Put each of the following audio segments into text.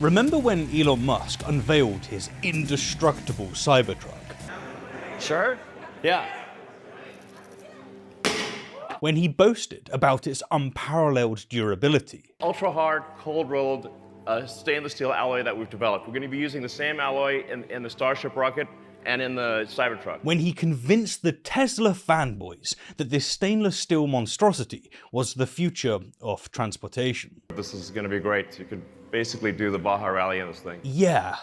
Remember when Elon Musk unveiled his indestructible Cybertruck? Sure? Yeah. When he boasted about its unparalleled durability. Ultra hard, cold rolled stainless steel alloy that we've developed. We're going to be using the same alloy in the Starship rocket and in the Cybertruck. When he convinced the Tesla fanboys that this stainless steel monstrosity was the future of transportation. This is going to be great. You could basically do the Baja Rally in this thing. Yeah,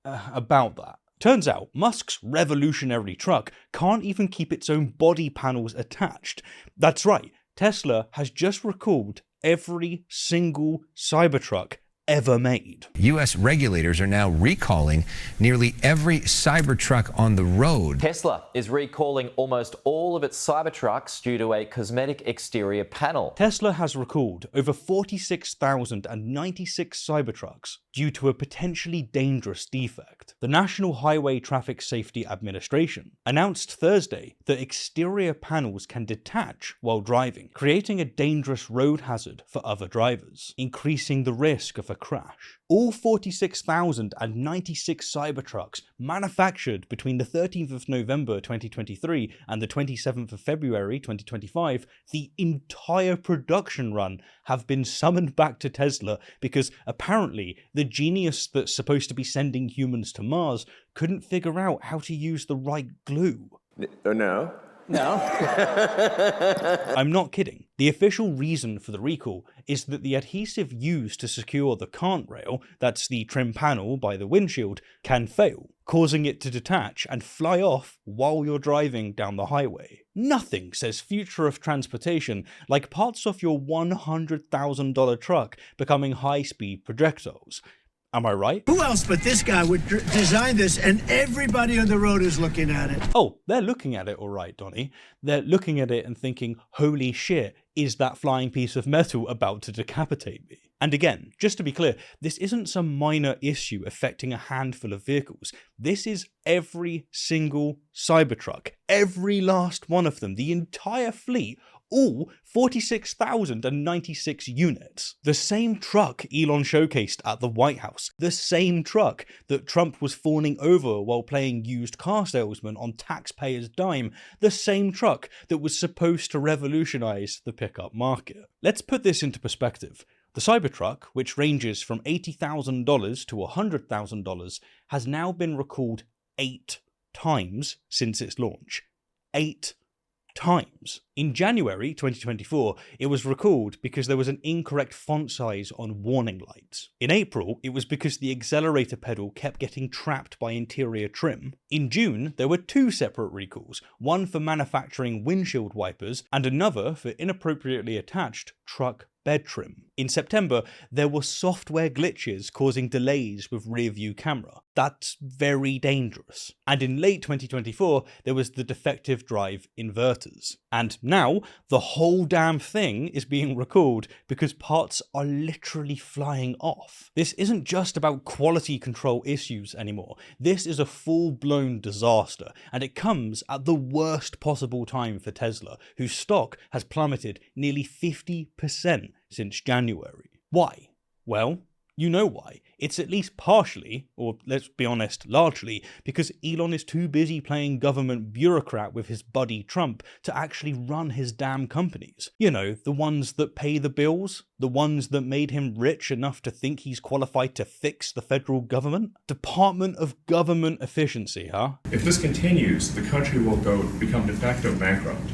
about that. Turns out, Musk's revolutionary truck can't even keep its own body panels attached. That's right, Tesla has just recalled every single Cybertruck ever made. U.S. regulators are now recalling nearly every Cybertruck on the road. Tesla is recalling almost all of its Cybertrucks due to a cosmetic exterior panel. Tesla has recalled over 46,096 Cybertrucks due to a potentially dangerous defect. The National Highway Traffic Safety Administration announced Thursday that exterior panels can detach while driving, creating a dangerous road hazard for other drivers, increasing the risk of a crash. All 46,096 Cybertrucks manufactured between the 13th of November 2023 and the 27th of February 2025, the entire production run have been summoned back to Tesla because apparently the genius that's supposed to be sending humans to Mars couldn't figure out how to use the right glue. No. No. I'm not kidding. The official reason for the recall is that the adhesive used to secure the cant rail, that's the trim panel by the windshield, can fail, causing it to detach and fly off while you're driving down the highway. Nothing says future of transportation like parts of your $100,000 truck becoming high-speed projectiles. Am I right? Who else but this guy would design this, and everybody on the road is looking at it? Oh, they're looking at it all right, Donnie. They're looking at it and thinking, holy shit, is that flying piece of metal about to decapitate me? And again, just to be clear, this isn't some minor issue affecting a handful of vehicles. This is every single Cybertruck, every last one of them, the entire fleet, all 46,096 units. The same truck Elon showcased at the White House, the same truck that Trump was fawning over while playing used car salesman on taxpayers' dime, the same truck that was supposed to revolutionize the pickup market. Let's put this into perspective. The Cybertruck, which ranges from $80,000 to $100,000, has now been recalled 8 times since its launch. 8 times. In January 2024, it was recalled because there was an incorrect font size on warning lights. In April, it was because the accelerator pedal kept getting trapped by interior trim. In June, there were 2 separate recalls, one for manufacturing windshield wipers and another for inappropriately attached truck bed trim. In September, there were software glitches causing delays with rear view camera. That's very dangerous. And in late 2024, there was the defective drive inverters. And now, the whole damn thing is being recalled because parts are literally flying off. This isn't just about quality control issues anymore. This is a full-blown disaster, and it comes at the worst possible time for Tesla, whose stock has plummeted nearly 50% since January. Why? Well, you know why. It's at least partially, or let's be honest, largely, because Elon is too busy playing government bureaucrat with his buddy Trump to actually run his damn companies. You know, the ones that pay the bills, the ones that made him rich enough to think he's qualified to fix the federal government. Department of Government Efficiency, huh? If this continues, the country will become de facto bankrupt.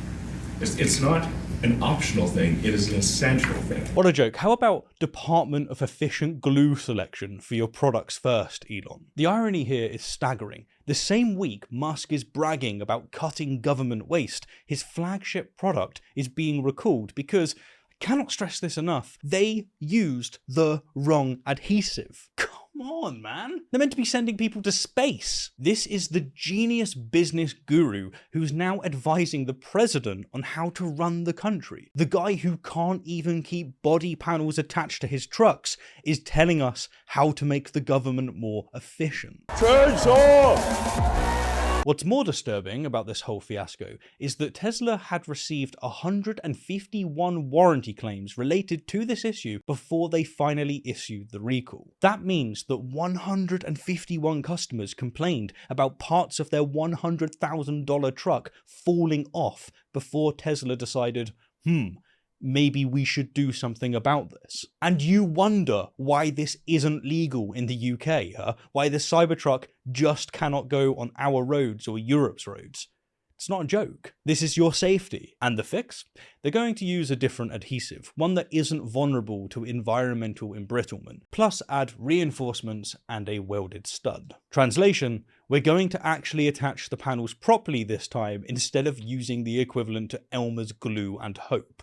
It's not an optional thing, it is an essential thing. What a joke. How about Department of Efficient Glue Selection for your products first, Elon? The irony here is staggering. The same week Musk is bragging about cutting government waste, his flagship product is being recalled because, I cannot stress this enough, they used the wrong adhesive. Come on, man. They're meant to be sending people to space. This is the genius business guru who's now advising the president on how to run the country. The guy who can't even keep body panels attached to his trucks is telling us how to make the government more efficient. Turns off! What's more disturbing about this whole fiasco is that Tesla had received 151 warranty claims related to this issue before they finally issued the recall. That means that 151 customers complained about parts of their $100,000 truck falling off before Tesla decided, maybe we should do something about this. And you wonder why this isn't legal in the UK, huh? Why the Cybertruck just cannot go on our roads or Europe's roads. It's not a joke. This is your safety. And the fix? They're going to use a different adhesive, one that isn't vulnerable to environmental embrittlement, plus add reinforcements and a welded stud. Translation, we're going to actually attach the panels properly this time instead of using the equivalent to Elmer's glue and hope.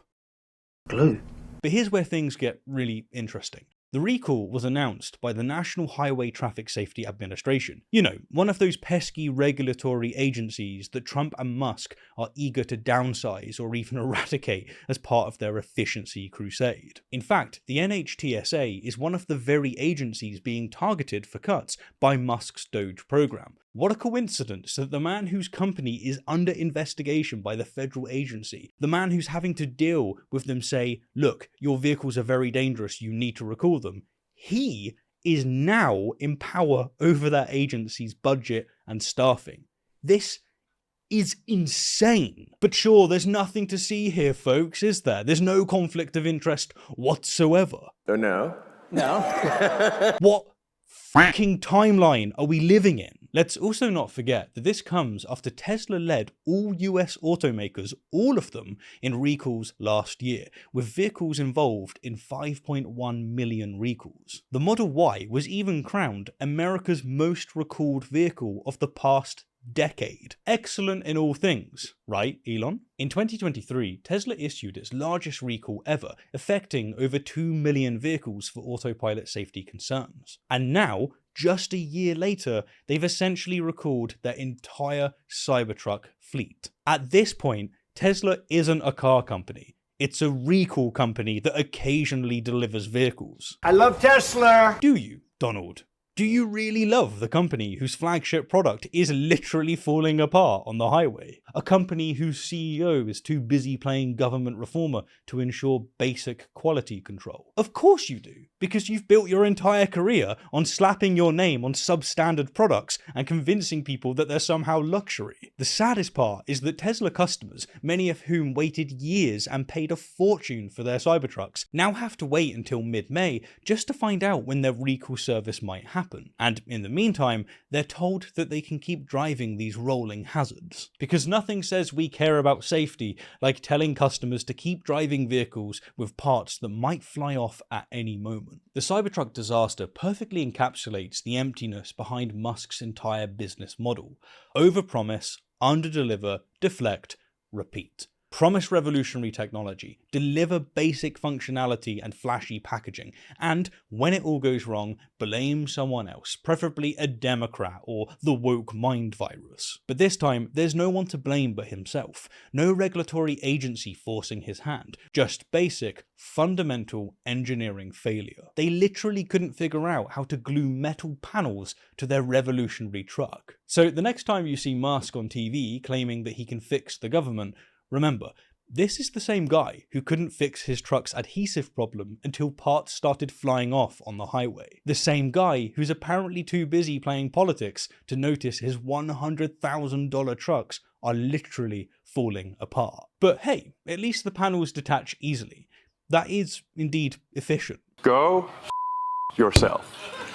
Glue. But here's where things get really interesting. The recall was announced by the National Highway Traffic Safety Administration. You know, one of those pesky regulatory agencies that Trump and Musk are eager to downsize or even eradicate as part of their efficiency crusade. In fact, the NHTSA is one of the very agencies being targeted for cuts by Musk's Doge program. What a coincidence that the man whose company is under investigation by the federal agency, the man who's having to deal with them say, look, your vehicles are very dangerous, you need to recall them, he is now in power over that agency's budget and staffing. This is insane. But sure, there's nothing to see here, folks, is there? There's no conflict of interest whatsoever. Oh, no? What fucking timeline are we living in? Let's also not forget that this comes after Tesla led all US automakers, all of them, in recalls last year, with vehicles involved in 5.1 million recalls. The Model Y was even crowned America's most recalled vehicle of the past decade. Excellent in all things, right, Elon? In 2023, Tesla issued its largest recall ever, affecting over 2 million vehicles for autopilot safety concerns. And now, just a year later, they've essentially recalled their entire Cybertruck fleet. At this point, Tesla isn't a car company. It's a recall company that occasionally delivers vehicles. I love Tesla. Do you, Donald? Do you really love the company whose flagship product is literally falling apart on the highway? A company whose CEO is too busy playing government reformer to ensure basic quality control? Of course you do, because you've built your entire career on slapping your name on substandard products and convincing people that they're somehow luxury. The saddest part is that Tesla customers, many of whom waited years and paid a fortune for their Cybertrucks, now have to wait until mid-May just to find out when their recall service might happen. And in the meantime, they're told that they can keep driving these rolling hazards. Because nothing says we care about safety like telling customers to keep driving vehicles with parts that might fly off at any moment. The Cybertruck disaster perfectly encapsulates the emptiness behind Musk's entire business model. Overpromise, underdeliver, deflect, repeat. Promise revolutionary technology, deliver basic functionality and flashy packaging, and when it all goes wrong, blame someone else, preferably a Democrat or the woke mind virus. But this time, there's no one to blame but himself. No regulatory agency forcing his hand, just basic, fundamental engineering failure. They literally couldn't figure out how to glue metal panels to their revolutionary truck. So the next time you see Musk on TV claiming that he can fix the government, remember, this is the same guy who couldn't fix his truck's adhesive problem until parts started flying off on the highway. The same guy who's apparently too busy playing politics to notice his $100,000 trucks are literally falling apart. But hey, at least the panels detach easily. That is indeed efficient. Go yourself.